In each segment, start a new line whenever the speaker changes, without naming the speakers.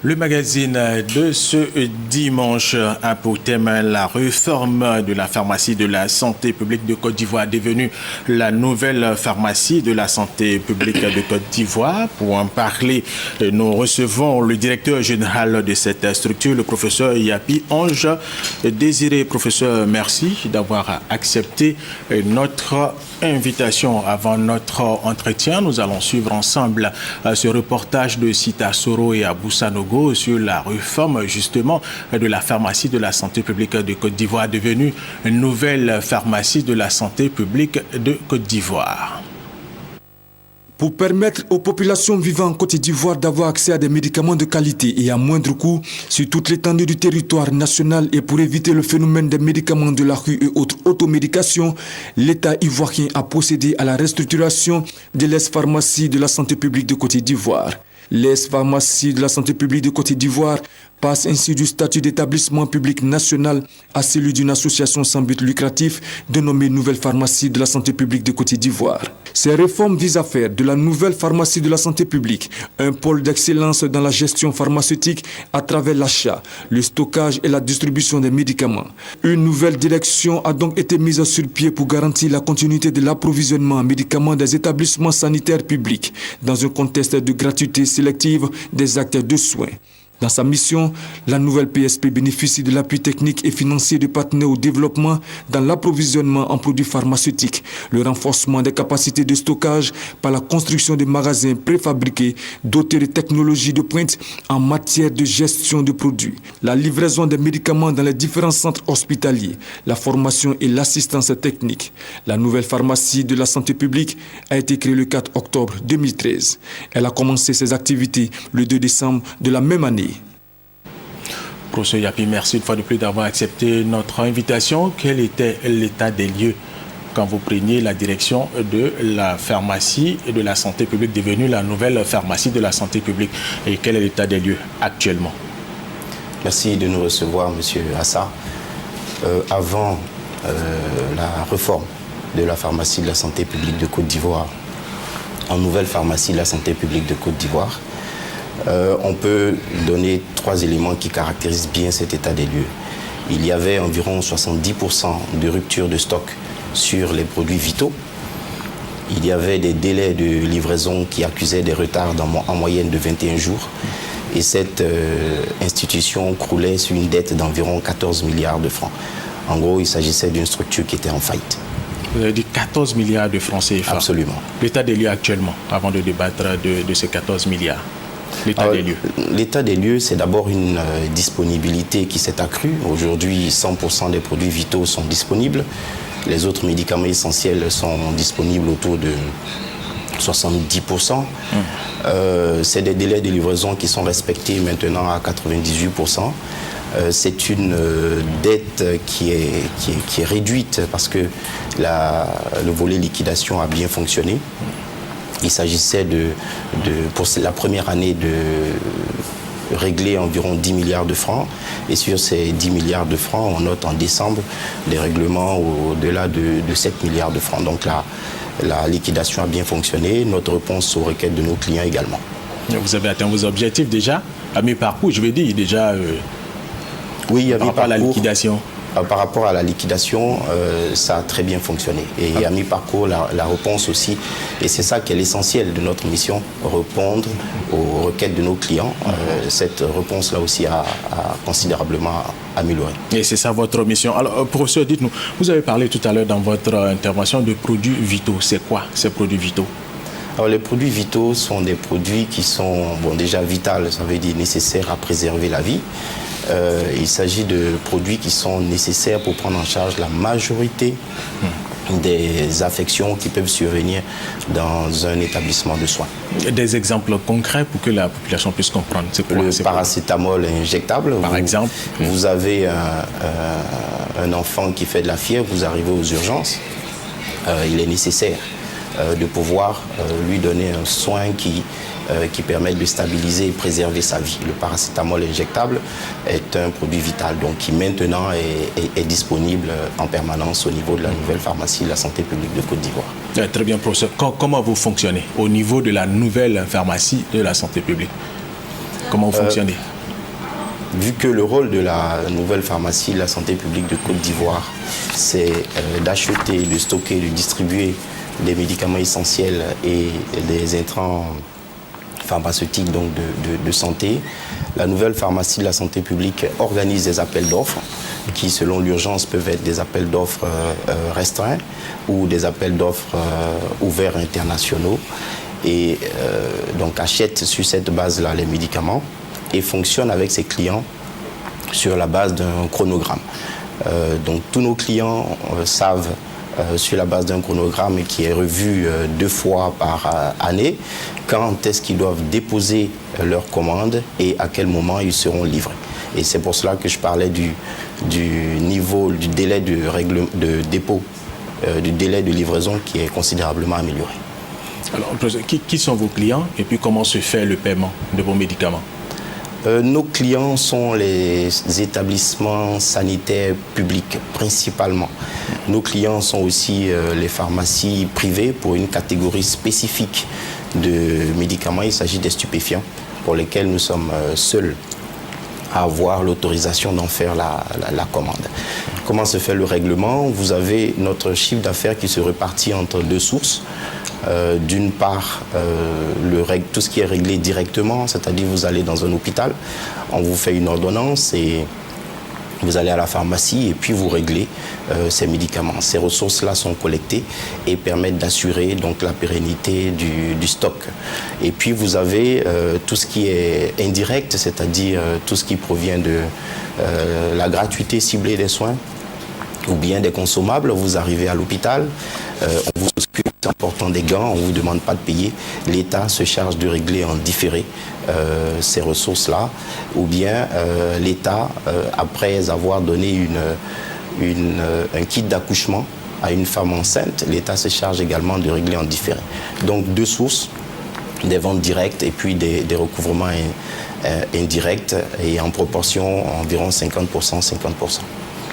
Le magazine de ce dimanche a pour thème la réforme de la pharmacie de la santé publique de Côte d'Ivoire, devenue la nouvelle pharmacie de la santé publique de Côte d'Ivoire. Pour en parler, nous recevons le directeur général de cette structure, le professeur Yapi Ange Désiré. Professeur, merci d'avoir accepté notre invitation. Avant notre entretien, nous allons suivre ensemble ce reportage de Sita Soro et Abou Sanogo sur la réforme justement de la pharmacie de la santé publique de Côte d'Ivoire, devenue une nouvelle pharmacie de la santé publique de Côte d'Ivoire.
Pour permettre aux populations vivant en Côte d'Ivoire d'avoir accès à des médicaments de qualité et à moindre coût sur toute l'étendue du territoire national et pour éviter le phénomène des médicaments de la rue et autres automédications, l'État ivoirien a procédé à la restructuration de l'ES-pharmacie de la santé publique de Côte d'Ivoire. L'ES-pharmacie de la santé publique de Côte d'Ivoire passe ainsi du statut d'établissement public national à celui d'une association sans but lucratif dénommée Nouvelle Pharmacie de la Santé publique de Côte d'Ivoire. Ces réformes visent à faire de la Nouvelle Pharmacie de la Santé publique un pôle d'excellence dans la gestion pharmaceutique à travers l'achat, le stockage et la distribution des médicaments. Une nouvelle direction a donc été mise sur pied pour garantir la continuité de l'approvisionnement en médicaments des établissements sanitaires publics dans un contexte de gratuité sélective des actes de soins. Dans sa mission, la nouvelle PSP bénéficie de l'appui technique et financier de partenaires au développement dans l'approvisionnement en produits pharmaceutiques, le renforcement des capacités de stockage par la construction de magasins préfabriqués dotés de technologies de pointe en matière de gestion de produits, la livraison des médicaments dans les différents centres hospitaliers, la formation et l'assistance technique. La nouvelle pharmacie de la santé publique a été créée le 4 octobre 2013. Elle a commencé ses activités le 2 décembre de la même année.
Professeur Yapi, merci une fois de plus d'avoir accepté notre invitation. Quel était l'état des lieux quand vous preniez la direction de la pharmacie et de la santé publique, devenue la nouvelle pharmacie de la santé publique? Et quel est l'état des lieux actuellement?
Merci de nous recevoir, Monsieur Assa. Avant la réforme de la pharmacie de la santé publique de Côte d'Ivoire, en nouvelle pharmacie de la santé publique de Côte d'Ivoire, on peut donner 3 éléments qui caractérisent bien cet état des lieux. Il y avait environ 70% de rupture de stock sur les produits vitaux. Il y avait des délais de livraison qui accusaient des retards en moyenne de 21 jours. Et cette institution croulait sur une dette d'environ 14 milliards de francs. En gros, il s'agissait d'une structure qui était en faillite.
Vous avez dit 14 milliards de francs CFA.
Absolument.
L'état des lieux actuellement, avant de débattre de ces 14 milliards. L'état des lieux.
L'état des lieux, c'est d'abord une disponibilité qui s'est accrue. Aujourd'hui, 100% des produits vitaux sont disponibles. Les autres médicaments essentiels sont disponibles autour de 70%. C'est des délais de livraison qui sont respectés maintenant à 98%. C'est une dette qui est réduite parce que le volet liquidation a bien fonctionné. Il s'agissait pour la première année de régler environ 10 milliards de francs. Et sur ces 10 milliards de francs, on note en décembre des règlements au-delà de 7 milliards de francs. Donc la liquidation a bien fonctionné. Notre réponse aux requêtes de nos clients également.
Vous avez atteint vos objectifs déjà à mi-parcours, je vais dire déjà.
Oui,
par rapport à la liquidation.
Par rapport à la liquidation, ça a très bien fonctionné. Et à mi-parcours, la réponse aussi, et c'est ça qui est l'essentiel de notre mission, répondre aux requêtes de nos clients. Cette réponse-là aussi a considérablement amélioré.
Et c'est ça votre mission. Alors, professeur, dites-nous, vous avez parlé tout à l'heure dans votre intervention de produits vitaux. C'est quoi ces produits vitaux?
Alors, les produits vitaux sont des produits qui sont déjà vitaux, ça veut dire nécessaires à préserver la vie. Il s'agit de produits qui sont nécessaires pour prendre en charge la majorité des affections qui peuvent survenir dans un établissement de soins.
Des exemples concrets pour que la population puisse comprendre.
Le paracétamol injectable.
Par exemple.
Vous avez un enfant qui fait de la fièvre, vous arrivez aux urgences. Il est nécessaire de pouvoir lui donner un soin qui permet de stabiliser et préserver sa vie. Le paracétamol injectable est un produit vital, donc qui maintenant est disponible en permanence au niveau de la nouvelle pharmacie de la santé publique de Côte d'Ivoire.
Très bien, professeur. Comment vous fonctionnez au niveau de la nouvelle pharmacie de la santé publique? Comment vous fonctionnez?
Vu que le rôle de la nouvelle pharmacie de la santé publique de Côte d'Ivoire, c'est d'acheter, de stocker, de distribuer des médicaments essentiels et des intrants pharmaceutiques donc de santé, la nouvelle pharmacie de la santé publique organise des appels d'offres qui, selon l'urgence, peuvent être des appels d'offres restreints ou des appels d'offres ouverts internationaux et donc achète sur cette base-là les médicaments et fonctionne avec ses clients sur la base d'un chronogramme. Donc tous nos clients savent sur la base d'un chronogramme qui est revu 2 fois par année quand est-ce qu'ils doivent déposer leurs commandes et à quel moment ils seront livrés. Et c'est pour cela que je parlais du niveau, du délai de dépôt, du délai de livraison qui est considérablement amélioré.
Alors, qui sont vos clients et puis comment se fait le paiement de vos médicaments?
Nos clients sont les établissements sanitaires publics principalement. Nos clients sont aussi les pharmacies privées pour une catégorie spécifique de médicaments. Il s'agit des stupéfiants pour lesquels nous sommes seuls à avoir l'autorisation d'en faire la commande. Comment se fait le règlement? Vous avez notre chiffre d'affaires qui se répartit entre 2 sources. D'une part, tout ce qui est réglé directement, c'est-à-dire vous allez dans un hôpital, on vous fait une ordonnance et vous allez à la pharmacie et puis vous réglez ces médicaments. Ces ressources-là sont collectées et permettent d'assurer donc la pérennité du stock. Et puis vous avez tout ce qui est indirect, c'est-à-dire tout ce qui provient de la gratuité ciblée des soins ou bien des consommables. Vous arrivez à l'hôpital, on vous occupe en portant des gants, on ne vous demande pas de payer. L'État se charge de régler en différé ces ressources-là. Ou bien l'État, après avoir donné un kit d'accouchement à une femme enceinte, l'État se charge également de régler en différé. Donc 2 sources, des ventes directes et puis des recouvrements indirects et en proportion environ 50%, 50%.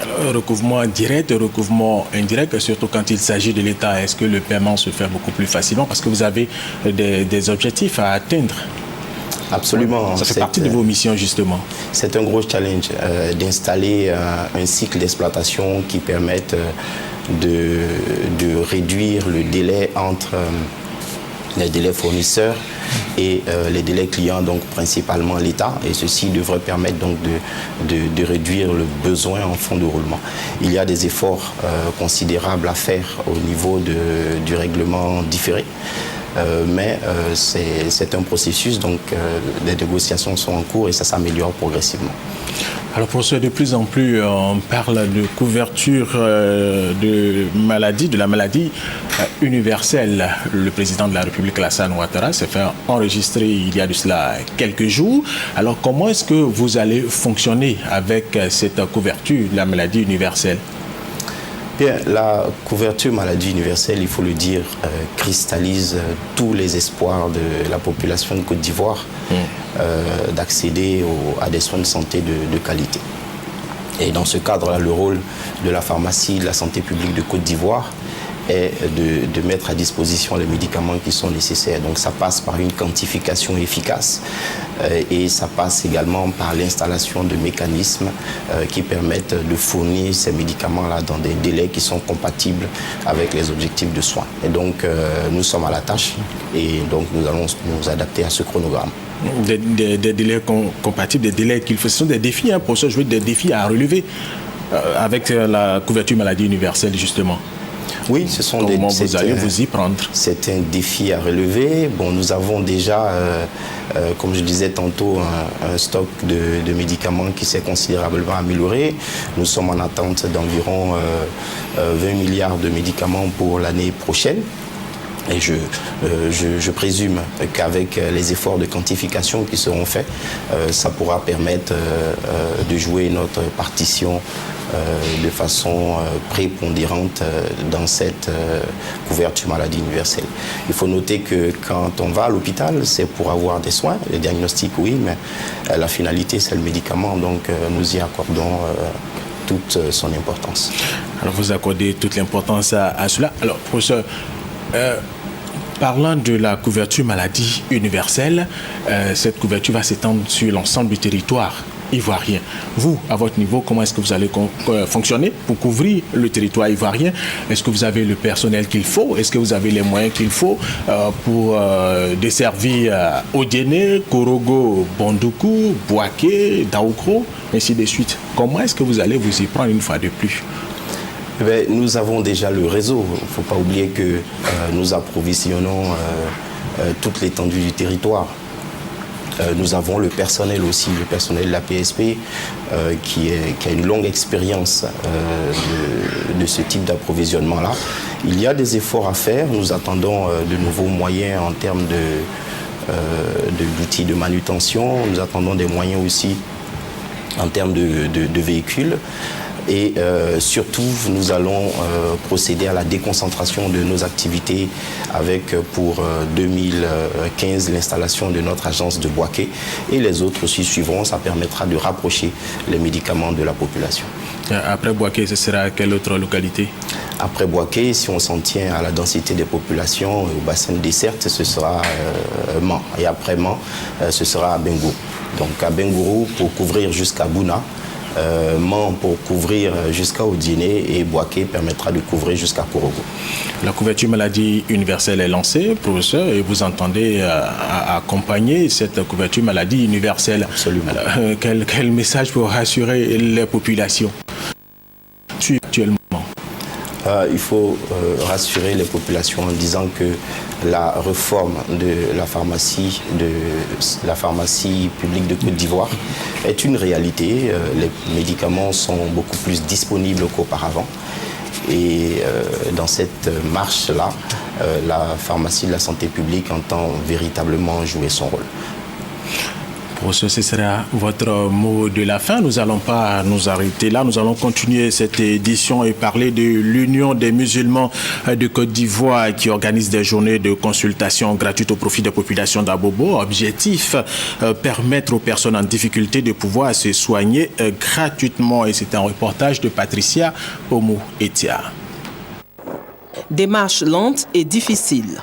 Alors, recouvrement direct et recouvrement indirect, surtout quand il s'agit de l'État, est-ce que le paiement se fait beaucoup plus facilement parce que vous avez des objectifs à atteindre?
Absolument.
Ça fait partie de vos missions, justement.
C'est un gros challenge d'installer un cycle d'exploitation qui permette de réduire le délai entre les délais fournisseurs et les délais clients, donc principalement l'État, et ceci devrait permettre donc de réduire le besoin en fonds de roulement. Il y a des efforts considérables à faire au niveau du règlement différé. Mais c'est un processus, donc les négociations sont en cours et ça s'améliore progressivement.
Alors professeur, de plus en plus, on parle de couverture de la maladie universelle. Le président de la République, Alassane Ouattara, s'est fait enregistrer il y a de cela quelques jours. Alors comment est-ce que vous allez fonctionner avec cette couverture de la maladie universelle?
Bien, la couverture maladie universelle, il faut le dire, cristallise tous les espoirs de la population de Côte d'Ivoire d'accéder à des soins de santé de qualité. Et dans ce cadre-là, le rôle de la pharmacie de la santé publique de Côte d'Ivoire est de mettre à disposition les médicaments qui sont nécessaires. Donc ça passe par une quantification efficace et ça passe également par l'installation de mécanismes qui permettent de fournir ces médicaments-là dans des délais qui sont compatibles avec les objectifs de soins. Et donc nous sommes à la tâche et donc nous allons nous adapter à ce chronogramme.
Des délais compatibles, des délais qu'il faut. Ce sont des défis, hein, pour ça, je veux des défis à relever avec la couverture maladie universelle, justement.
Oui, ce sont
Comment vous allez vous y prendre?
C'est un défi à relever. Bon, nous avons déjà, comme je disais tantôt, un stock de médicaments qui s'est considérablement amélioré. Nous sommes en attente d'environ 20 milliards de médicaments pour l'année prochaine. Et je présume qu'avec les efforts de quantification qui seront faits, ça pourra permettre de jouer notre partition de façon prépondérante dans cette couverture maladie universelle. Il faut noter que quand on va à l'hôpital, c'est pour avoir des soins, les diagnostics oui, mais la finalité c'est le médicament, donc nous y accordons toute son importance.
Alors vous accordez toute l'importance à cela. Alors professeur, Parlant de la couverture maladie universelle, cette couverture va s'étendre sur l'ensemble du territoire ivoirien. Vous, à votre niveau, comment est-ce que vous allez fonctionner pour couvrir le territoire ivoirien? Est-ce que vous avez le personnel qu'il faut? Est-ce que vous avez les moyens qu'il faut pour desservir Odiéné, Korogo, Bondoukou, Bouaké, Daoukro, ainsi de suite? Comment est-ce que vous allez vous y prendre une fois de plus?
Nous avons déjà le réseau. Il ne faut pas oublier que nous approvisionnons toute l'étendue du territoire. Nous avons le personnel aussi, le personnel de la PSP qui a une longue expérience de ce type d'approvisionnement-là. Il y a des efforts à faire. Nous attendons de nouveaux moyens en termes d'outils de manutention. Nous attendons des moyens aussi en termes de véhicules. Et surtout, nous allons procéder à la déconcentration de nos activités avec, pour 2015, l'installation de notre agence de Bouaké. Et les autres aussi suivront. Ça permettra de rapprocher les médicaments de la population.
Après Bouaké, ce sera quelle autre localité?
Après Bouaké, si on s'en tient à la densité des populations, au bassin de desserte, ce sera Man. Et après Man, ce sera à Bengourou. Donc à Bengourou, pour couvrir jusqu'à Bouna, Man pour couvrir jusqu'à Odiéné et Bouaké permettra de couvrir jusqu'à Korogo.
La couverture maladie universelle est lancée, professeur, et vous entendez accompagner cette couverture maladie universelle.
Absolument.
Quel message pour rassurer les populations actuellement?
Il faut rassurer les populations en disant que la réforme de la pharmacie publique de Côte d'Ivoire est une réalité. Les médicaments sont beaucoup plus disponibles qu'auparavant. Et dans cette marche-là, la pharmacie de la santé publique entend véritablement jouer son rôle.
Ce sera votre mot de la fin. Nous n'allons pas nous arrêter là. Nous allons continuer cette édition et parler de l'Union des musulmans de Côte d'Ivoire qui organise des journées de consultation gratuites au profit des populations d'Abobo. Objectif, permettre aux personnes en difficulté de pouvoir se soigner gratuitement. Et c'est un reportage de Patricia Omo-Etia.
Démarche lente et difficile.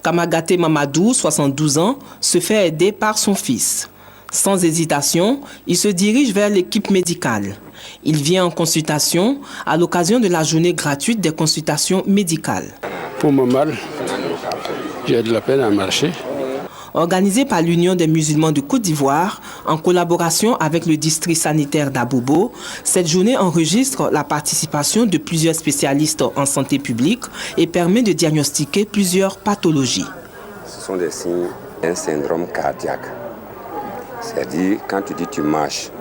Kamagaté Mamadou, 72 ans, se fait aider par son fils. Sans hésitation, il se dirige vers l'équipe médicale. Il vient en consultation à l'occasion de la journée gratuite des consultations médicales.
Pour mon mal, j'ai de la peine à marcher.
Organisée par l'Union des musulmans de Côte d'Ivoire, en collaboration avec le district sanitaire d'Abobo, cette journée enregistre la participation de plusieurs spécialistes en santé publique et permet de diagnostiquer plusieurs pathologies.
Ce sont des signes d'un syndrome cardiaque. C'est-à-dire, quand tu dis tu marches,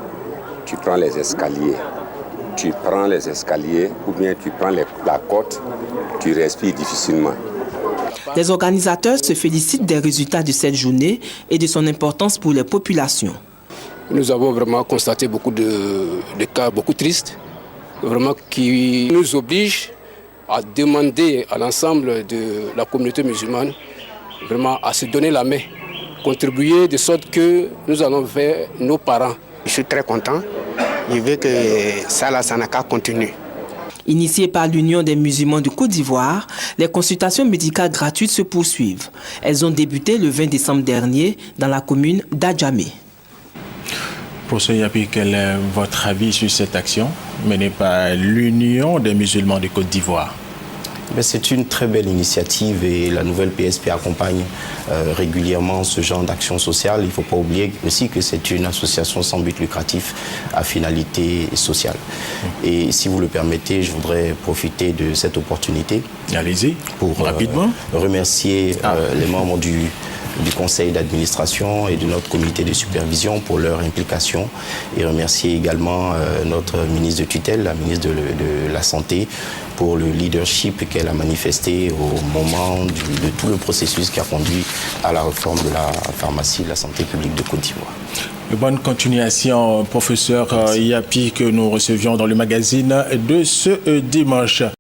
tu prends les escaliers. Tu prends les escaliers ou bien tu prends la côte, tu respires difficilement.
Les organisateurs se félicitent des résultats de cette journée et de son importance pour les populations.
Nous avons vraiment constaté beaucoup de cas beaucoup tristes, vraiment qui nous obligent à demander à l'ensemble de la communauté musulmane vraiment à se donner la main, contribuer de sorte que nous allons vers nos parents.
Je suis très content. Je veux que ça n'a qu'à continuer.
Initiées par l'Union des musulmans de Côte d'Ivoire, les consultations médicales gratuites se poursuivent. Elles ont débuté le 20 décembre dernier dans la commune d'Adjamé.
Professeur Yapi, quel est votre avis sur cette action menée par l'Union des musulmans de Côte d'Ivoire?
C'est une très belle initiative et la nouvelle PSP accompagne régulièrement ce genre d'action sociale. Il ne faut pas oublier aussi que c'est une association sans but lucratif à finalité sociale. Et si vous le permettez, je voudrais profiter de cette opportunité.
Allez-y,
pour
rapidement.
Remercier les membres du conseil d'administration et de notre comité de supervision pour leur implication et remercier également notre ministre de tutelle, la ministre de la Santé, pour le leadership qu'elle a manifesté au moment de tout le processus qui a conduit à la réforme de la pharmacie de la santé publique de Côte d'Ivoire.
Bonne continuation, professeur Yapi, que nous recevions dans le magazine de ce dimanche.